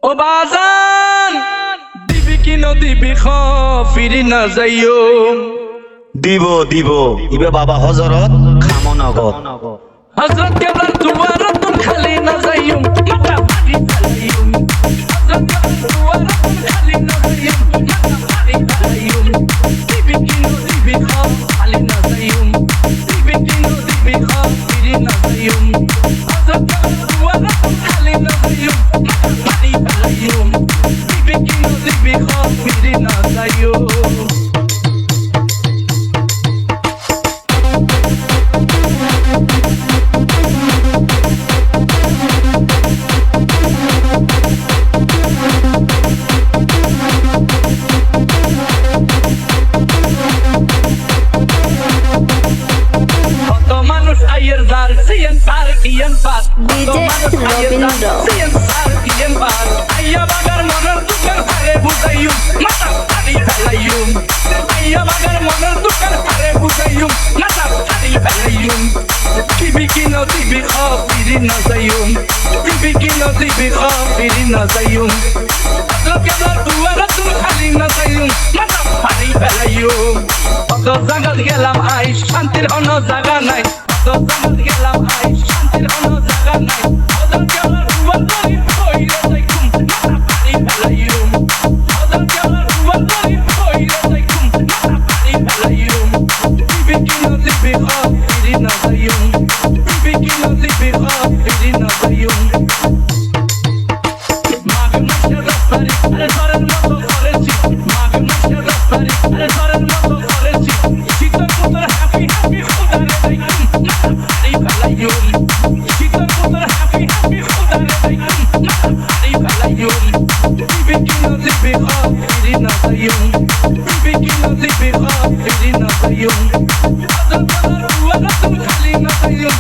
ও বাজান দিবি কি নদিবি ফিরি না যাইও। দিব দিব ইবে বাবা হজরত খামনগর হযরত কেবলার দুয়ারাতুন খালি না যাইও মাথা ভারী ফেলাইও। হযরত কেবলার দুয়ারাতুন খালি না যাইও মাথা ভারী ফেলাইও। দিবি কি নদিবি খালি না যাইও। দিবি কি নদিবি ফিরি না যাইও। হযরত কেবলার দুয়ারাতুন খালি না যাইও মাথা ভারী ফেলাইও। দিবি কি নদিবি ফিরি না যাইও। Siyan par kiyan par DJ Robindo siyan par kiyan par ayya bagar monar dukar hare buzayum mata hadi felayum ayya bagar monar dukar hare buzayum mata hadi felayum tibikino tibi khafiri nazayum tibikino tibi khafiri nazayum atlab kebar duwaratun khali nazayum mata hadi felayum odo jagat gelam ai shantir ono jaga nai জাগাত গেলাম I শান্তির কোনো জায়গা নাই। ওদের কেবল rural গরিব কইরে যাইকুম মাথা ভারী ফেলাইউম। ওদের কেবল রুয়াল গরিব কইরে যাইকুম মাথা ভারী ফেলাইউম। দিবি কি নদিবি ফিরি না যাইউম। দিবি কি নদিবি ফিরি না যাইউম। মাগে মাসের রাস্তারি আরে ঘরের মতো করেছি। মাগে মাসের রাস্তারি আরে ঘরের মতো করেছি। শীতল পুত্র হ্যাপি হ্যাপি খুদারে যাইকুম শীতল পুত্র হ্যাপি হ্যাপি খুদারে যাইকুম মাথা ভারী ফেলাইউম। দিবি কি নদিবি ফিরি না যাইউম। দিবি কি নদিবি ফিরি না যাইউম। আদর করার দুয়ারাতুন খালি না যাইউম।